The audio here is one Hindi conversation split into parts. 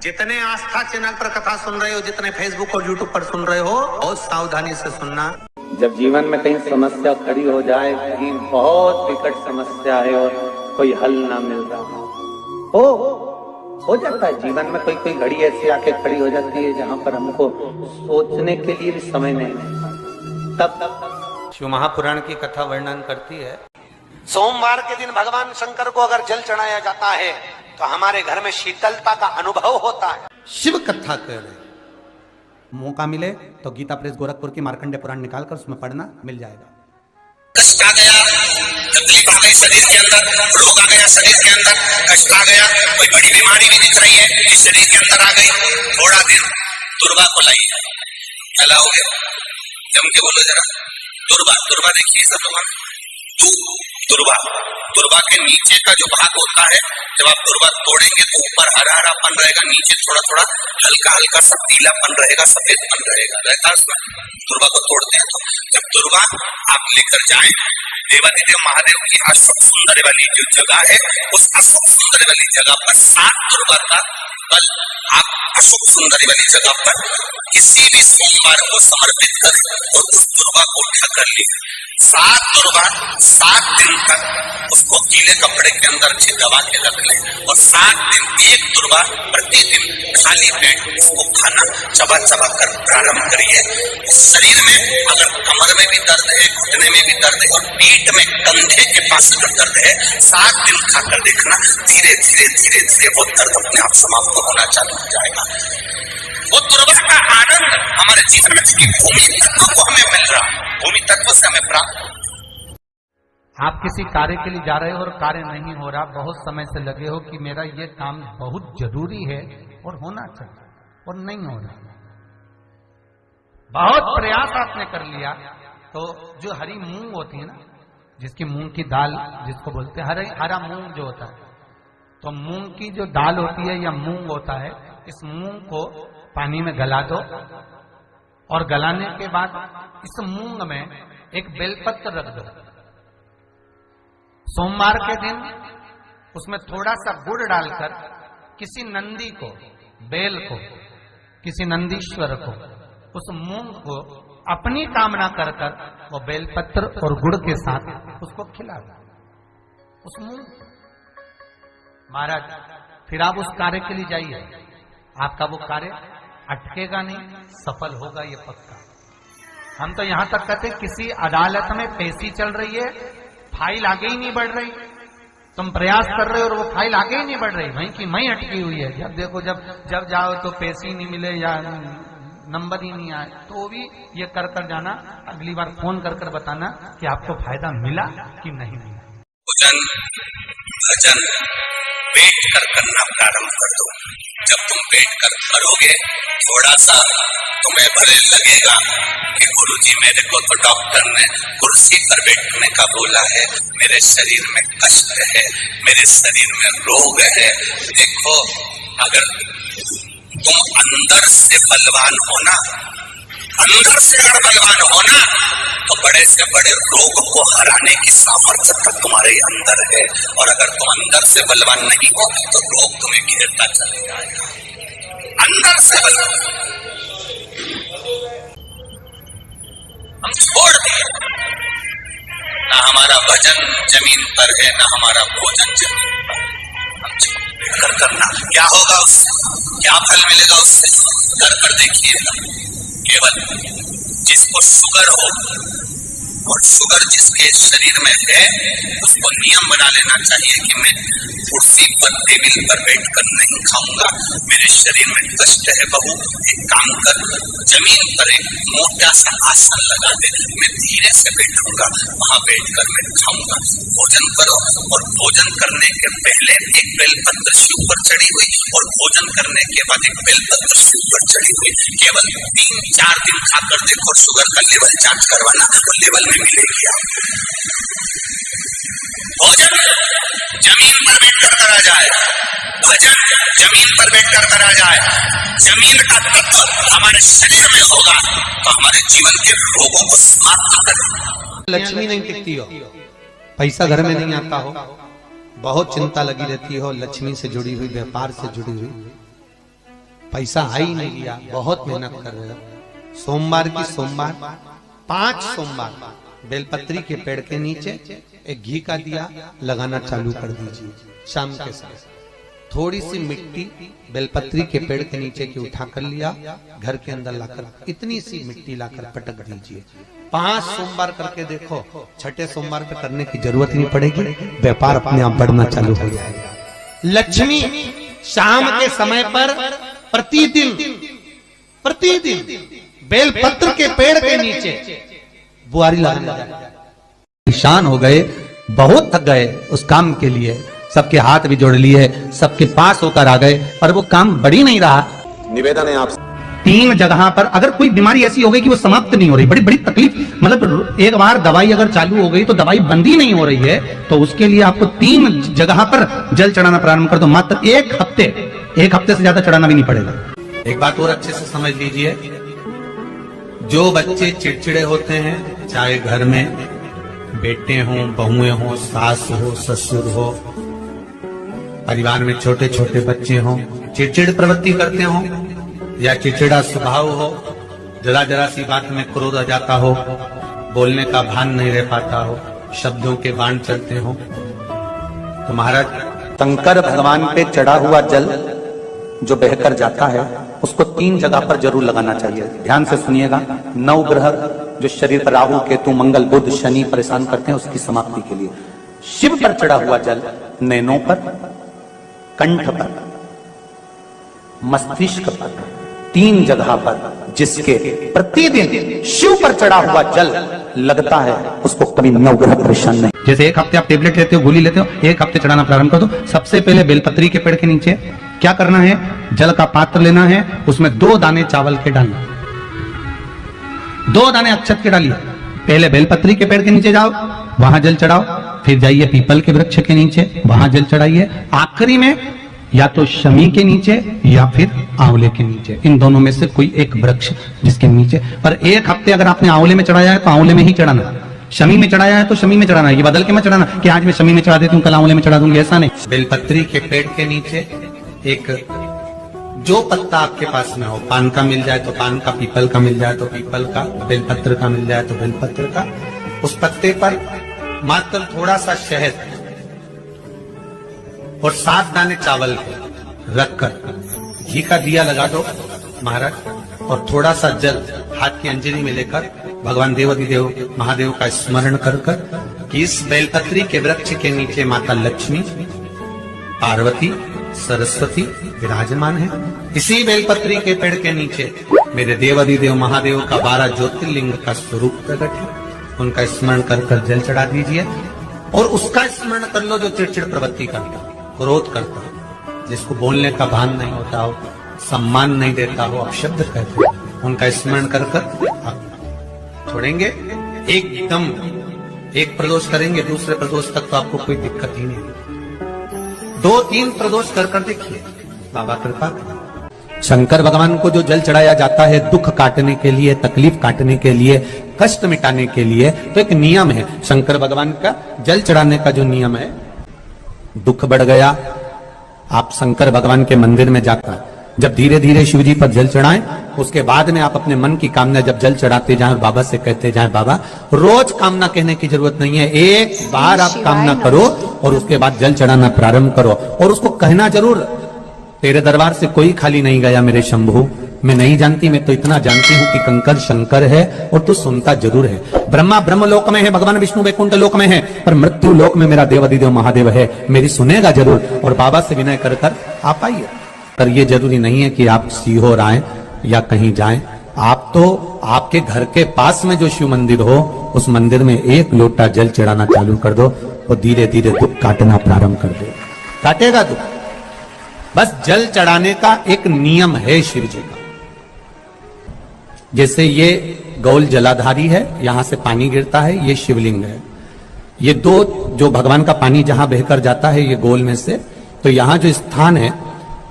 जितने आस्था चैनल पर कथा सुन रहे हो, जितने फेसबुक और यूट्यूब पर सुन रहे हो, बहुत सावधानी से सुनना। जब जीवन में कहीं समस्या खड़ी हो जाए, कहीं बहुत विकट समस्या है और कोई हल ना मिल रहा हो जाता है जीवन में कोई घड़ी ऐसी आके खड़ी हो जाती है जहाँ पर हमको सोचने के लिए भी समय नहीं मिलता। तब शिव महापुराण की कथा वर्णन करती है, सोमवार के दिन भगवान शंकर को अगर जल चढ़ाया जाता है तो हमारे घर में शीतलता का अनुभव होता है। शिव कथा कर रहे। मौका मिले तो गीता प्रेस गोरखपुर की मार्कंडे पुराण निकाल कर उसमें पढ़ना मिल जाएगा। कष्ट आ गया, तकलीफ आ गई शरीर के अंदर, रोग आ गया शरीर के अंदर, कष्ट आ गया, कोई बड़ी बीमारी भी दिख रही है ये शरीर के अंदर आ गई, थोड़ा दिन दुर्वा को लाइए। क्या लाओगे? जम के बोलो जरा। दुर्वा देखिए सब लोग। दुर्वा के नीचे का जो भाग होता है, जब आप दुर्वा तोड़ेंगे तो ऊपर हरा हरापन रहेगा, नीचे थोड़ा थोड़ा हल्का हल्का सा पीलापन रहेगा, सफेदपन रहता उसमें। दुर्वा को तोड़ते हैं तो जब दुर्वा आप लेकर जाएं देवादिदेव महादेव की अशोक सुंदर वाली जो जगह है, उस अशोक सुंदर वाली जगह पर 7 दुर्वा का बल आप अशोक सुंदर वाली जगह पर किसी भी सोमवार को समर्पित करें और उस दुर्वा को उठा कर ले। 7 दुर्वा 7 दिन तक उसको गीले कपड़े के अंदर अच्छी दबा के रख ले और 7 दिन 1 दुर्वा प्रतिदिन खाली पेट उसको खाना चबा चबा कर प्रारंभ करिए। उस शरीर में अगर कमर में भी दर्द है, घुटने में भी दर्द है और पीठ में कंधे के पास अगर दर्द है, 7 दिन खाकर देखना, धीरे धीरे वो दर्द अपने आप समाप्त होना चालू हो जाएगा। वो दुर्वा का आनंद हमारे जीवन में भूमि तत्व को हमें मिल रहा, भूमि तत्व से हमें प्राप्त। आप किसी कार्य के लिए जा रहे हो और कार्य नहीं हो रहा, बहुत समय से लगे हो कि मेरा ये काम बहुत जरूरी है और होना चाहिए और नहीं हो रहा, बहुत प्रयास आपने कर लिया, तो जो हरी मूंग होती है ना, जिसकी मूंग की दाल जिसको बोलते हैं, हरा मूंग जो होता है, तो मूंग की जो दाल होती है या मूंग होता है, इस मूंग को पानी में गला दो और गलाने के बाद इस मूंग में एक बेलपत्र रख दो। सोमवार के दिन उसमें थोड़ा सा गुड़ डालकर किसी नंदी को, बेल को, किसी नंदीश्वर को, उस मूंग को अपनी कामना कर कर वो बेलपत्र और गुड़ के साथ उसको खिला दो, उस मूंग। महाराज फिर आप उस कार्य के लिए जाइए, आपका वो कार्य अटकेगा नहीं, सफल होगा ये पक्का। हम तो यहां तक कहते किसी अदालत में पेशी चल रही है, फाइल आगे ही नहीं बढ़ रही, तुम प्रयास कर रहे हो और वो फाइल आगे ही नहीं बढ़ रही, वहीं की वहीं अटकी हुई है। जब देखो जब जाओ तो पेशी नहीं मिले या नंबर ही नहीं आए, तो भी ये कर जाना, अगली बार फोन कर बताना कि आपको फायदा मिला कि नहीं मिला। भोजन भजन बैठ कर करना प्रारंभ कर दो। जब तुम बैठ कर करोगे, थोड़ा सा तुम्हें भले लगेगा कि गुरुजी मेरे को तो डॉक्टर ने कुर्सी पर बैठने का बोला है, मेरे शरीर में कष्ट है, मेरे शरीर में रोग है। देखो, अगर तुम अंदर से बलवान होना, अंदर से अगर बलवान होना तो बड़े से बड़े रोग को हराने की सामर्थ्य तक तुम्हारे अंदर है, और अगर तुम अंदर से बलवान नहीं हो तो रोग तुम्हें घेरता चले जाएगा। अंदर से बलवान हम छोड़ दिए, ना हमारा भजन जमीन पर है, ना हमारा भोजन जमीन पर, हम छोड़ करना। क्या होगा उससे, क्या फल मिलेगा उससे, कर देखिएगा। केवल जिसको शुगर हो और शुगर जिसके शरीर में है, उसको नियम बना लेना चाहिए कि मैं कुर्सी पर टेबल पर बैठकर नहीं खाऊंगा, मेरे शरीर में कष्ट है बहू, एक काम कर, जमीन पर एक मोटा सा आसन लगा दे, मैं धीरे से बैठूंगा, वहां बैठकर मैं खाऊंगा। भोजन करो और भोजन करने के पहले एक बेलपत्र शिव पर चढ़ी हुई और भोजन करने के बाद एक बेलपत्र शिव पर चढ़ी हुई, केवल 3-4 दिन खाकर देखो, शुगर का लेवल जांच करवाना, तो लेवल में मिलेगी। भोजन जमीन पर बैठकर करा जाए, भजन जमीन पर बैठकर करा जाए, जमीन का तत्व हमारे शरीर में होगा तो हमारे जीवन के रोगों को समाप्त करें। लक्ष्मी नहीं टिकती हो, पैसा घर में नहीं आता हो, बहुत चिंता लगी रहती हो, लक्ष्मी से जुड़ी हुई, व्यापार से जुड़ी हुई, पैसा आ ही नहीं लिया, बहुत मेहनत कर रहे हो। सोमवार की सोमवार 5 सोमवार बेलपत्री के पेड़ के नीचे एक घी का दिया लगाना चालू कर दीजिए। शाम के समय थोड़ी सी मिट्टी बेलपत्री के पेड़ के नीचे की उठा कर लिया, घर के अंदर लाकर इतनी सी मिट्टी लाकर पटक दीजिए। 5 सोमवार करके देखो, छठे सोमवार पे करने की जरूरत नहीं पड़ेगी, व्यापार अपने आप बढ़ना चालू हो जाएगा। लक्ष्मी शाम के समय पर प्रतिदिन बेलपत्र के पेड़ के नीचे बुआरी लगाने जाए। परेशान हो गए, बहुत थक गए उस काम के लिए, सबके हाथ भी जोड़ लिए, सबके पास होकर आ गए, पर वो काम बढ़ी नहीं रहा। निवेदन है आपसे, 3 जगह पर अगर कोई बीमारी ऐसी हो गई कि वो समाप्त नहीं हो रही, बड़ी बड़ी तकलीफ, मतलब एक बार दवाई अगर चालू हो गई तो दवाई बंद ही नहीं हो रही है, तो उसके लिए आपको 3 जगह पर जल चढ़ाना प्रारंभ कर दो। मात्र 1 हफ्ते से ज्यादा चढ़ाना भी नहीं पड़ेगा। एक बात और अच्छे से समझ लीजिए, जो बच्चे चिड़चिड़े होते हैं, चाहे घर में बेटे हों, बहुएं हों, सास हो, ससुर हो, परिवार में छोटे छोटे बच्चे हों, चिड़चिड़ प्रवृत्ति करते हों या चिड़चिड़ा स्वभाव हो, जरा जरा सी बात में क्रोध आ जाता हो, बोलने का भान नहीं रह पाता हो, शब्दों के बाण चलते हो, तो महाराज शंकर भगवान पे चढ़ा हुआ जल जो बहकर जाता है उसको 3 जगह पर जरूर लगाना चाहिए। ध्यान से सुनिएगा। 9 ग्रह जो शरीर पर राहु, केतु, मंगल, बुध, शनि परेशान करते हैं, उसकी समाप्ति के लिए शिव पर चढ़ा हुआ जल नैनों पर, कंठ पर, मस्तिष्क पर, 3 जगह पर जिसके प्रतिदिन शिव पर चढ़ा हुआ जल लगता है उसको कभी 9 ग्रह परेशान नहीं। जैसे 1 हफ्ते आप टेबलेट लेते हो, गोली लेते हो, 1 हफ्ते चढ़ाना प्रारंभ कर दो। सबसे पहले बेलपत्री के पेड़ के नीचे क्या करना है, जल का पात्र लेना है, उसमें 2 दाने चावल के डालना, 2 दाने अक्षत के डालिए। पहले बेलपत्री के पेड़ के नीचे जाओ, वहां जल चढ़ाओ, फिर जाइए पीपल के वृक्ष के नीचे, वहां जल चढ़ाइए, आखिरी में या तो शमी के नीचे या फिर आंवले के नीचे, इन दोनों में से कोई एक वृक्ष जिसके नीचे। पर 1 हफ्ते अगर आपने आंवले में चढ़ाया है तो आंवले में ही चढ़ाना, शमी में चढ़ाया है तो शमी में चढ़ाना, ये बदल के मत चढ़ाना कि आज मैं शमी में चढ़ा देती हूँ, कल आंवले में चढ़ा दूंगी, ऐसा नहीं। बेलपत्री के पेड़ के नीचे एक जो पत्ता आपके पास में हो, पान का मिल जाए तो पान का, पीपल का मिल जाए तो पीपल का, बेलपत्र का मिल जाए तो बेलपत्र का, उस पत्ते पर मात्र थोड़ा सा शहद और 7 दाने चावल के रखकर घी का दिया लगा दो महाराज, और थोड़ा सा जल हाथ की अंजलि में लेकर भगवान देवाधिदेव महादेव का स्मरण कर कर कि इस बेलपत्री के वृक्ष के नीचे माता लक्ष्मी, पार्वती, सरस्वती विराजमान है। इसी बेलपत्री के पेड़ के नीचे मेरे देवाधिदेव महादेव का 12 ज्योतिर्लिंग का स्वरूप प्रकट है, उनका स्मरण कर कर जल चढ़ा दीजिए। और उसका स्मरण कर लो जो चिड़चिड़ प्रवृत्ति करता, क्रोध करता, जिसको बोलने का भान नहीं होता हो, सम्मान नहीं देता हो, अपशब्द कहते हो, उनका स्मरण कर कर आप छोड़ेंगे। एकदम एक प्रदोष करेंगे, दूसरे प्रदोष तक तो आपको कोई दिक्कत ही नहीं। 2-3 प्रदोष कर कर देखिए, बाबा कृपा। शंकर भगवान को जो जल चढ़ाया जाता है दुख काटने के लिए, तकलीफ काटने के लिए, कष्ट मिटाने के लिए, तो एक नियम है शंकर भगवान का जल चढ़ाने का जो नियम है। दुख बढ़ गया, आप शंकर भगवान के मंदिर में जाकर जब धीरे धीरे शिव जी पर जल चढ़ाएं, उसके बाद में आप अपने मन की कामना जब जल चढ़ाते जाएं और बाबा से कहते जाएं, बाबा रोज कामना कहने की जरूरत नहीं है, एक बार आप कामना करो और उसके बाद जल चढ़ाना प्रारंभ करो। और उसको कहना जरूर, तेरे दरबार से कोई खाली नहीं गया मेरे शंभू, मैं नहीं जानती, मैं तो इतना जानती हूँ कि कंकर शंकर है और तू सुनता जरूर है। ब्रह्मा ब्रह्म लोक में है, भगवान विष्णु वैकुंठ लोक में है, पर मृत्यु लोक में मेरा देवाधिदेव महादेव है, मेरी सुनेगा जरूर। और बाबा से विनय कर कर आप आइए। पर ये जरूरी नहीं है कि आप सीहोर आए या कहीं जाएं, आप तो आपके घर के पास में जो शिव मंदिर हो उस मंदिर में 1 लोटा जल चढ़ाना चालू कर दो और धीरे धीरे दुख काटना प्रारंभ कर दो, काटेगा दुख। बस जल चढ़ाने का एक नियम है शिव जी का। जैसे ये गौल जलाधारी है, यहां से पानी गिरता है, ये शिवलिंग है। ये 2 जो भगवान का पानी जहां बहकर जाता है ये गोल में से, तो यहां जो स्थान है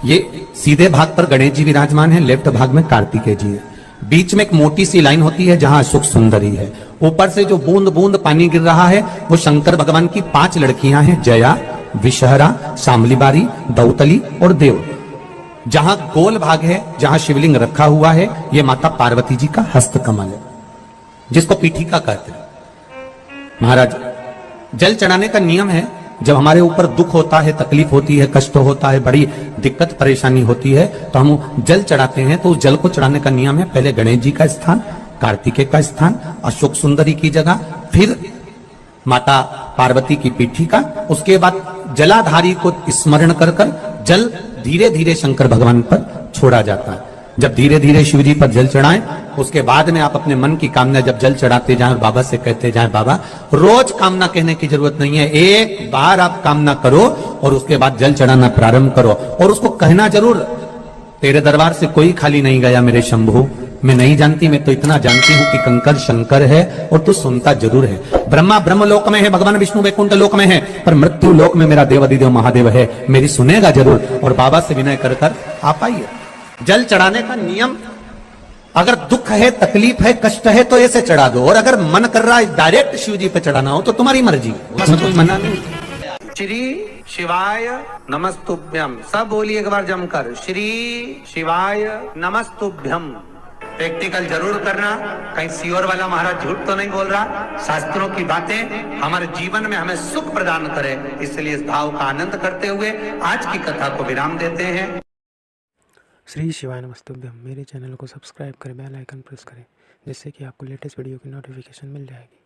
ये सीधे भाग पर गणेश जी विराजमान है, लेफ्ट भाग में कार्तिकेय जी है, बीच में एक मोटी सी लाइन होती है जहां अशोक सुंदरी है। ऊपर से जो बूंद बूंद पानी गिर रहा है वो शंकर भगवान की 5 लड़कियां हैं, जया, विषहरा, शामलीबारी, दौतली और देव। जहां गोल भाग है, जहां शिवलिंग रखा हुआ है, ये माता पार्वती जी का हस्त कमल है, जिसको पीठिका कहते हैं। महाराज, जल चढ़ाने का नियम है, जब हमारे ऊपर दुख होता है, तकलीफ होती है, कष्ट होता है, बड़ी दिक्कत परेशानी होती है, तो हम जल चढ़ाते हैं। तो उस जल को चढ़ाने का नियम है, पहले गणेश जी का स्थान, कार्तिकेय का स्थान, अशोक सुंदरी की जगह, फिर माता पार्वती की पीठिका, उसके बाद जलाधारी को स्मरण कर कर जल धीरे धीरे शंकर भगवान पर छोड़ा जाता है। जब धीरे धीरे शिव जी पर जल चढ़ाएं, उसके बाद में आप अपने मन की कामना जब जल चढ़ाते जाएं और बाबा से कहते जाएं, बाबा रोज कामना कहने की जरूरत नहीं है, एक बार आप कामना करो और उसके बाद जल चढ़ाना प्रारंभ करो। और उसको कहना जरूर, तेरे दरबार से कोई खाली नहीं गया मेरे शंभू, मैं नहीं जानती, मैं तो इतना जानती हूं कि कंकर शंकर है और तू सुनता जरूर है। ब्रह्मा ब्रह्म लोक में है, भगवान विष्णु वैकुंठ लोक में है, पर मृत्यु लोक में मेरा देवाधिदेव महादेव है, मेरी सुनेगा जरूर। और बाबा से विनय कर कर आप आइए। जल चढ़ाने का नियम, अगर दुख है, तकलीफ है, कष्ट है तो ऐसे चढ़ा दो, और अगर मन कर रहा है डायरेक्ट शिव जी पे चढ़ाना हो तो तुम्हारी मर्जी, उसमें कोई मना नहीं। श्री शिवाय नमस्तुभ्यम, सब बोलिए एक बार जमकर, श्री शिवाय नमस्तुभ्यम। प्रैक्टिकल जरूर करना, कहीं सियोर वाला महाराज झूठ तो नहीं बोल रहा। शास्त्रों की बातें हमारे जीवन में हमें सुख प्रदान करे, इसलिए इस भाव का आनंद करते हुए आज की कथा को विराम देते हैं। श्री शिवाय नमस्तुभ्यम। मेरे चैनल को सब्सक्राइब करें, बेल आइकन प्रेस करें, जिससे कि आपको लेटेस्ट वीडियो की नोटिफिकेशन मिल जाएगी।